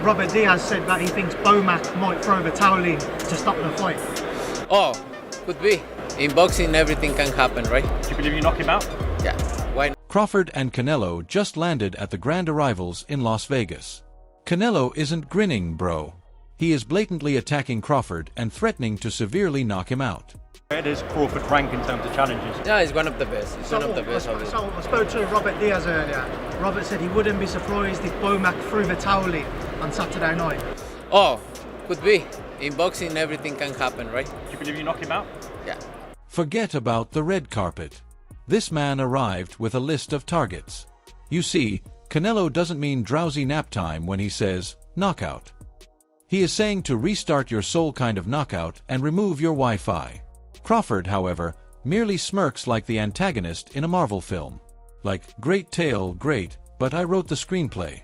Robert Diaz said that he thinks Bomac might throw the towel in to stop the fight. Oh, could be. In boxing, everything can happen, right? Do you believe you knock him out? Yeah, why not? Crawford and Canelo just landed at the Grand Arrivals in Las Vegas. Canelo isn't grinning, bro. He is blatantly attacking Crawford and threatening to severely knock him out. Where does Crawford rank in terms of challenges? Yeah, he's one of the best. He's one of the best. So I spoke to Robert Diaz earlier. Robert said he wouldn't be surprised if Bomac threw the towel in on Saturday night. Oh, could be. In boxing, everything can happen, right? Do you believe you knock him out? Yeah. Forget about the red carpet. This man arrived with a list of targets. You see, Canelo doesn't mean drowsy nap time when he says knockout. He is saying to restart your soul kind of knockout and remove your Wi-Fi. Crawford, however, merely smirks like the antagonist in a Marvel film. Like, great tale, great, but I wrote the screenplay.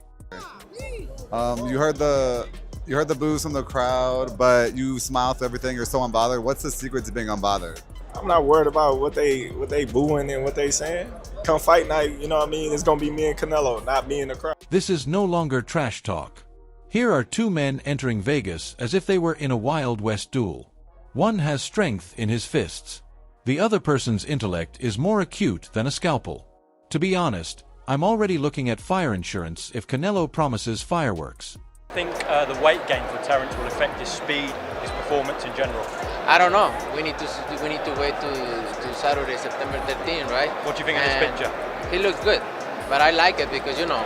You heard the boos from the crowd, but you smile through everything. You're so unbothered. What's the secret to being unbothered? I'm not worried about what they booing and what they saying. Come fight night, you know what I mean? It's gonna be me and Canelo, not me and the crowd. This is no longer trash talk. Here are two men entering Vegas as if they were in a Wild West duel. One has strength in his fists. The other person's intellect is more acute than a scalpel. To be honest, I'm already looking at fire insurance if Canelo promises fireworks. I think the weight gain for Terence will affect his speed, his performance in general. I don't know. We need to wait to Saturday, September 13, right? What do you think of this picture? He looks good, but I like it because, you know,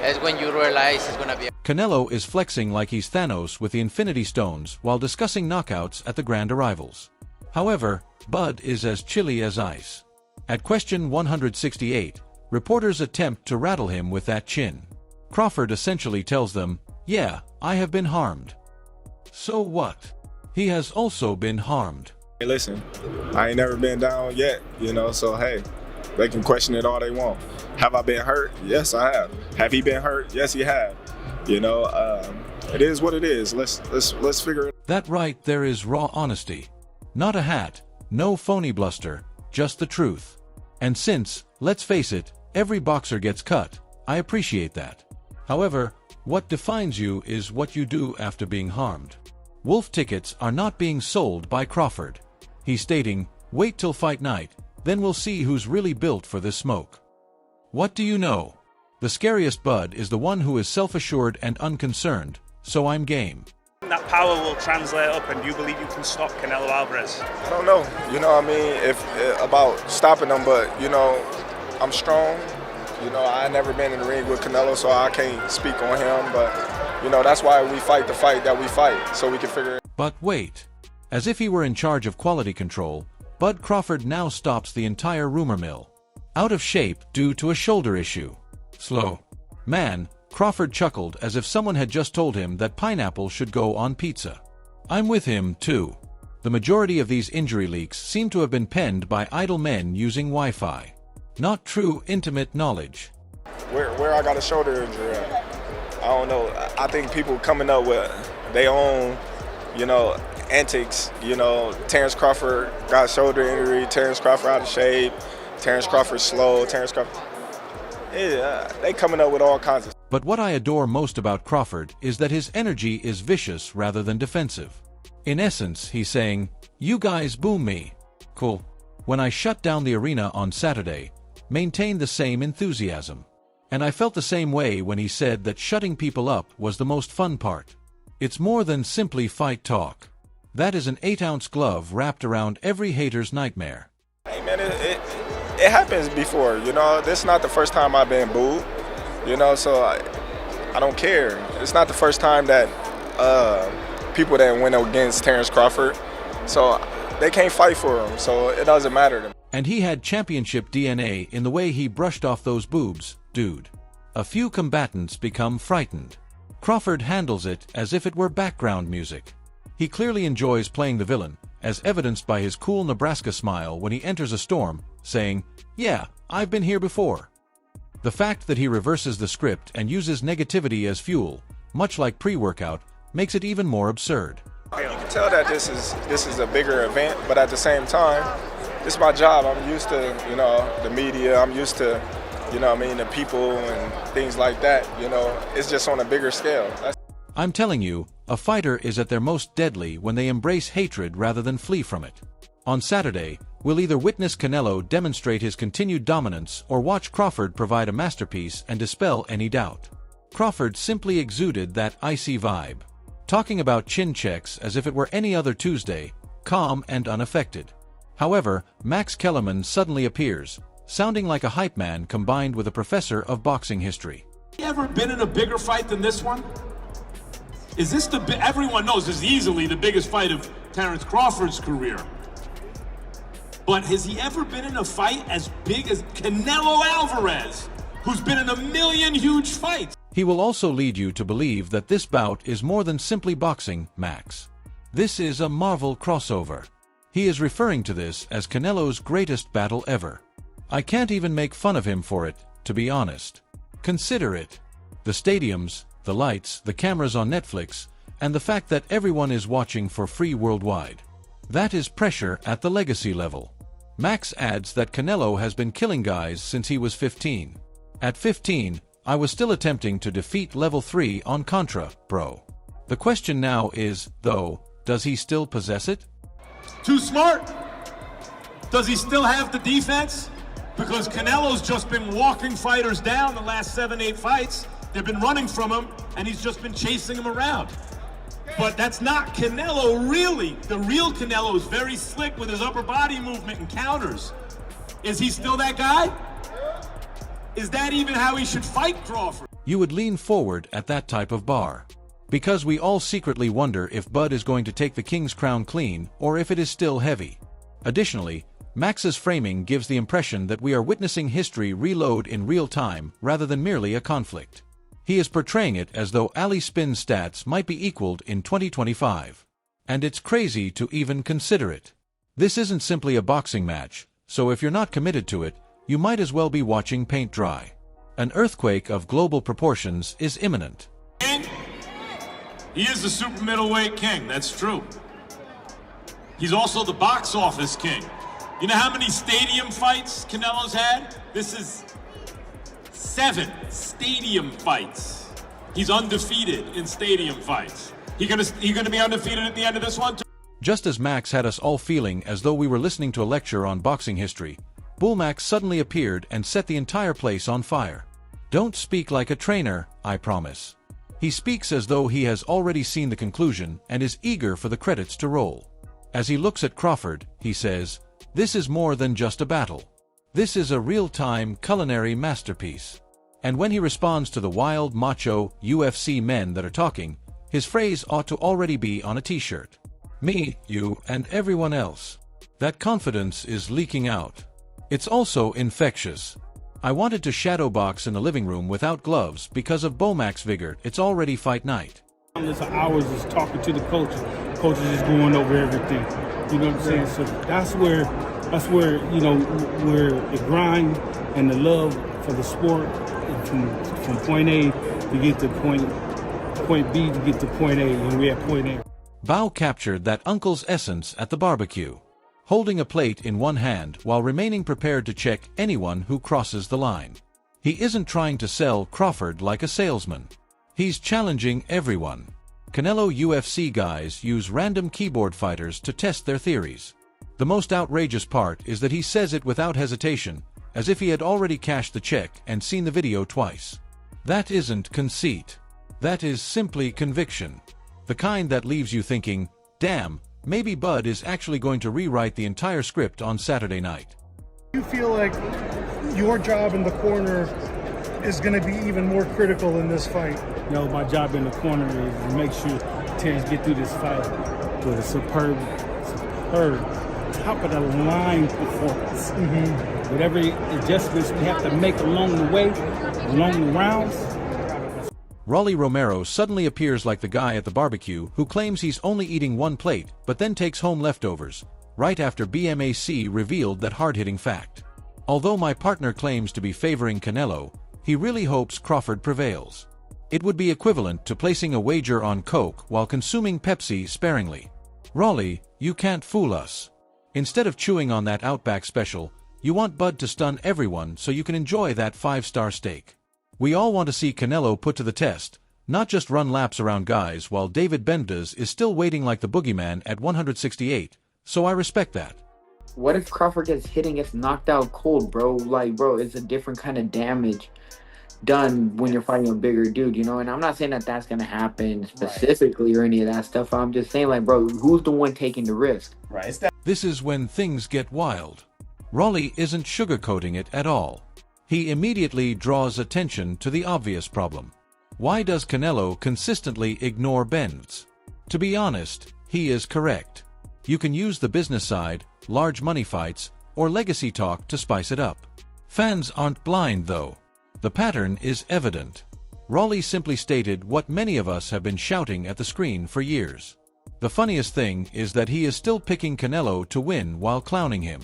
it's when you realize it's going to be... Canelo is flexing like he's Thanos with the Infinity Stones while discussing knockouts at the Grand Arrivals. However, Bud is as chilly as ice. At question 168, reporters attempt to rattle him with that chin. Crawford essentially tells them, yeah, I have been harmed. So what? He has also been harmed. Hey, listen, I ain't never been down yet, you know, so hey, they can question it all they want. Have I been hurt? Yes, I have. Have he been hurt? Yes, he has. You know, it is what it is. Let's figure it. That right there is raw honesty. Not a hat, no phony bluster, just the truth. And since, let's face it, every boxer gets cut, I appreciate that. However, what defines you is what you do after being harmed. Wolf tickets are not being sold by Crawford. He's stating, wait till fight night, then we'll see who's really built for this smoke. What do you know? The scariest Bud is the one who is self-assured and unconcerned, so I'm game. That power will translate up, and you believe you can stop Canelo Alvarez? I don't know, you know what I mean, if about stopping them, but, you know, I'm strong. You know, I never been in the ring with Canelo, so I can't speak on him, but, you know, that's why we fight the fight that we fight, so we can figure it out. But wait. As if he were in charge of quality control, Bud Crawford now stops the entire rumor mill. Out of shape due to a shoulder issue. Slow. Man, Crawford chuckled as if someone had just told him that pineapple should go on pizza. I'm with him, too. The majority of these injury leaks seem to have been penned by idle men using Wi-Fi. Not true intimate knowledge. Where I got a shoulder injury at? I don't know. I think people coming up with their own, you know, antics. You know, Terence Crawford got a shoulder injury, Terence Crawford out of shape, Terence Crawford slow, Terence Crawford... Yeah, they coming up with all kinds of... But what I adore most about Crawford is that his energy is vicious rather than defensive. In essence, he's saying, you guys boom me. Cool. When I shut down the arena on Saturday, maintain the same enthusiasm. And I felt the same way when he said that shutting people up was the most fun part. It's more than simply fight talk. That is an 8-ounce glove wrapped around every hater's nightmare. Hey man, it happens before, you know. This is not the first time I've been booed, you know, so I don't care. It's not the first time that people that went against Terence Crawford, so they can't fight for him, so it doesn't matter to me. And he had championship DNA in the way he brushed off those boobs, dude. A few combatants become frightened. Crawford handles it as if it were background music. He clearly enjoys playing the villain, as evidenced by his cool Nebraska smile when he enters a storm, saying, yeah, I've been here before. The fact that he reverses the script and uses negativity as fuel, much like pre-workout, makes it even more absurd. You can tell that this is a bigger event, but at the same time, it's my job. I'm used to, you know, the media. I'm used to you know what I mean, the people and things like that, you know, it's just on a bigger scale. I'm telling you, a fighter is at their most deadly when they embrace hatred rather than flee from it. On Saturday, we'll either witness Canelo demonstrate his continued dominance or watch Crawford provide a masterpiece and dispel any doubt. Crawford simply exuded that icy vibe, talking about chin checks as if it were any other Tuesday, calm and unaffected. However, Max Kellerman suddenly appears, sounding like a hype man combined with a professor of boxing history. Have you ever been in a bigger fight than this one? Is this everyone knows this is easily the biggest fight of Terence Crawford's career. But has he ever been in a fight as big as Canelo Alvarez, who's been in a million huge fights? He will also lead you to believe that this bout is more than simply boxing, Max. This is a Marvel crossover. He is referring to this as Canelo's greatest battle ever. I can't even make fun of him for it, to be honest. Consider it. The stadiums, the lights, the cameras on Netflix, and the fact that everyone is watching for free worldwide. That is pressure at the legacy level. Max adds that Canelo has been killing guys since he was 15. At 15, I was still attempting to defeat level 3 on Contra, bro. The question now is, though, does he still possess it? Too smart? Does he still have the defense? Because Canelo's just been walking fighters down the last 7-8 fights. They've been running from him, and he's just been chasing them around. But that's not Canelo, really. The real Canelo is very slick with his upper body movement and counters. Is he still that guy? Is that even how he should fight Crawford? You would lean forward at that type of bar. Because we all secretly wonder if Bud is going to take the king's crown clean, or if it is still heavy. Additionally, Max's framing gives the impression that we are witnessing history reload in real time rather than merely a conflict. He is portraying it as though Ali Spin's stats might be equaled in 2025. And it's crazy to even consider it. This isn't simply a boxing match, so if you're not committed to it, you might as well be watching paint dry. An earthquake of global proportions is imminent. He is the super middleweight king, that's true. He's also the box office king. You know how many stadium fights Canelo's had? This is 7 stadium fights. He's undefeated in stadium fights. He gonna be undefeated at the end of this one too? Just as Max had us all feeling as though we were listening to a lecture on boxing history, Bull Max suddenly appeared and set the entire place on fire. Don't speak like a trainer, I promise. He speaks as though he has already seen the conclusion and is eager for the credits to roll. As he looks at Crawford, he says, "This is more than just a battle. This is a real-time culinary masterpiece." And when he responds to the wild, macho UFC men that are talking, his phrase ought to already be on a t-shirt. Me, you, and everyone else. That confidence is leaking out. It's also infectious. I wanted to shadow box in the living room without gloves because of Bomax vigor. It's already fight night. Countless of hours just talking to the coaches. Coaches just going over everything. You know what I'm saying? So that's where you know, where the grind and the love for the sport from point A to get to point B to get to point A, and we're at point A. Bao captured that uncle's essence at the barbecue, holding a plate in one hand while remaining prepared to check anyone who crosses the line. He isn't trying to sell Crawford like a salesman. He's challenging everyone. Canelo UFC guys use random keyboard fighters to test their theories. The most outrageous part is that he says it without hesitation, as if he had already cashed the check and seen the video twice. That isn't conceit. That is simply conviction. The kind that leaves you thinking, damn, maybe Bud is actually going to rewrite the entire script on Saturday night. You feel like your job in the corner is going to be even more critical in this fight? You know, my job in the corner is to make sure Terence get through this fight with a superb, top of the line performance. Whatever adjustments we have to make along the way, along the rounds. Rolly Romero suddenly appears like the guy at the barbecue who claims he's only eating one plate but then takes home leftovers, right after BMAC revealed that hard-hitting fact. Although my partner claims to be favoring Canelo, he really hopes Crawford prevails. It would be equivalent to placing a wager on Coke while consuming Pepsi sparingly. Rolly, you can't fool us. Instead of chewing on that Outback special, You want Bud to stun everyone so you can enjoy that 5-star steak. We all want to see Canelo put to the test, not just run laps around guys while David Benavidez is still waiting like the boogeyman at 168, so I respect that. What if Crawford gets hit and gets knocked out cold, bro? Like, bro, it's a different kind of damage done when you're fighting a bigger dude, you know? And I'm not saying that that's going to happen specifically or any of that stuff. I'm just saying, like, bro, who's the one taking the risk? Right. This is when things get wild. Rolly isn't sugarcoating it at all. He immediately draws attention to the obvious problem. Why does Canelo consistently ignore Ben's? To be honest, he is correct. You can use the business side, large money fights, or legacy talk to spice it up. Fans aren't blind though. The pattern is evident. Rolly simply stated what many of us have been shouting at the screen for years. The funniest thing is that he is still picking Canelo to win while clowning him.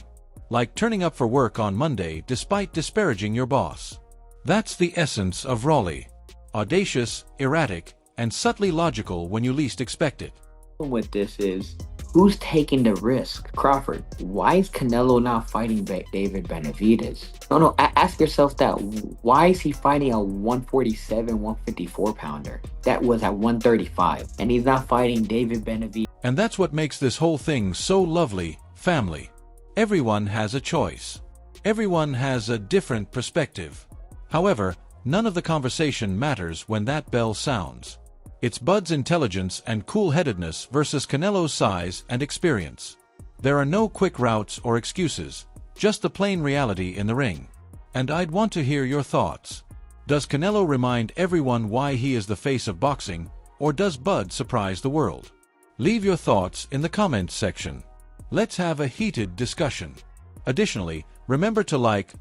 Like turning up for work on Monday despite disparaging your boss. That's the essence of Rolly. Audacious, erratic, and subtly logical when you least expect it. With this is, who's taking the risk? Crawford. Why is Canelo not fighting David Benavidez? No, ask yourself that. Why is he fighting a 147, 154 pounder that was at 135? And he's not fighting David Benavidez. And that's what makes this whole thing so lovely, family. Everyone has a choice. Everyone has a different perspective. However, none of the conversation matters when that bell sounds. It's Bud's intelligence and cool-headedness versus Canelo's size and experience. There are no quick routes or excuses, just the plain reality in the ring. And I'd want to hear your thoughts. Does Canelo remind everyone why he is the face of boxing, or does Bud surprise the world? Leave your thoughts in the comments section. Let's have a heated discussion. Additionally, remember to like,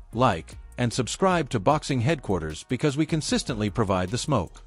and subscribe to Boxing Headquarters because we consistently provide the smoke.